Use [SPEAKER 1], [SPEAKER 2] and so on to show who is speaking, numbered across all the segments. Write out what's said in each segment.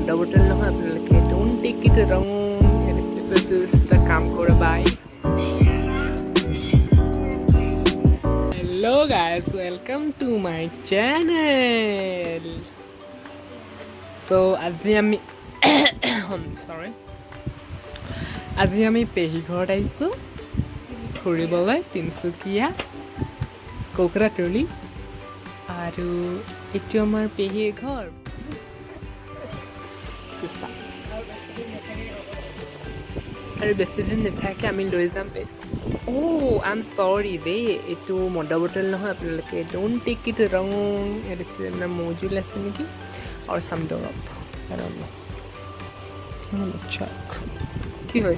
[SPEAKER 1] modor botol নহয় আপোনালোকে don't take it wrong. This is the Kamkora bye. Hello guys, welcome to my channel. So আজি আমি sorry. আজি আমি পেহী ঘৰত আহিছো ফুৰিবলৈ তিনচুকীয়া কোকৰাতলি আৰু এইটো আমাৰ পেহীৰ ঘৰ আৰু বেছি দিন নাথাকে আমি লৈ যাম আই এম সৰি দেই এইটো modor botol নহয় আপোনালোকে don't take it wrong. এটা মজুল আছে নেকি or some drop I don't know. check কি হয়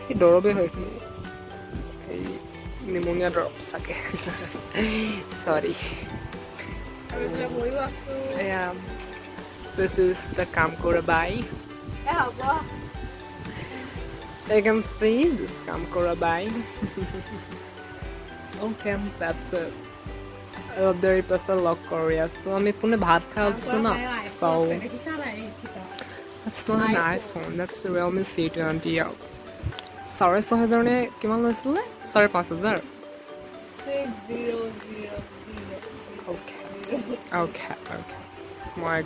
[SPEAKER 1] এই দৰৱে হয় এই নিমনিয়া দৰৱ চাগে sorry. Yeah, this is the Kamkora bye. I can see this Kamkora bye. Okay, that's it. I love the personal log Korea. So I'm going to bhat khao so na. So that's not an iPhone. That's the Realme C20. Sorry, so has ne kiman loisile? Sorry, 5000. 6000. Okay. মই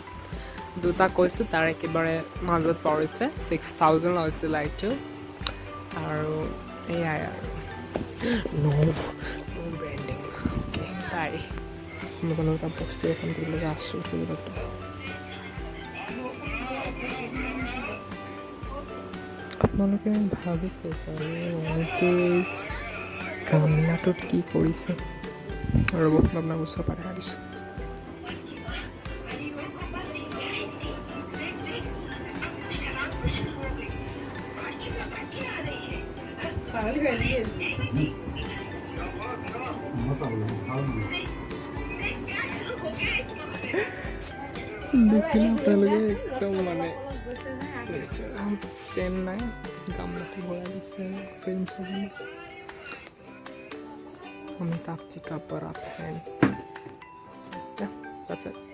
[SPEAKER 1] দুটা কৈছোঁ তাৰ একেবাৰে মাজত পৰিছে 6000 লৈছিল এইটো আৰু এয়াই আৰু নো ব্ৰেণ্ডিং অ'কে বাই মই কোনো এটা বস্তু এখন দিবলৈ আছোঁ সেইবাবে আপোনালোকে ভাবিছে চাগে গামলাটোত কি কৰিছে ৰ'ব আপোনাক ওচৰ পৰা দেখাইছোঁ দেখিলে আপোনালোকে একদম মানে ষ্টেণ্ড নাই গামলাটো ভৰাই দিছে ফিল্ম চাবলৈ অমিতাভ जी का बड़ा फैन। That's it.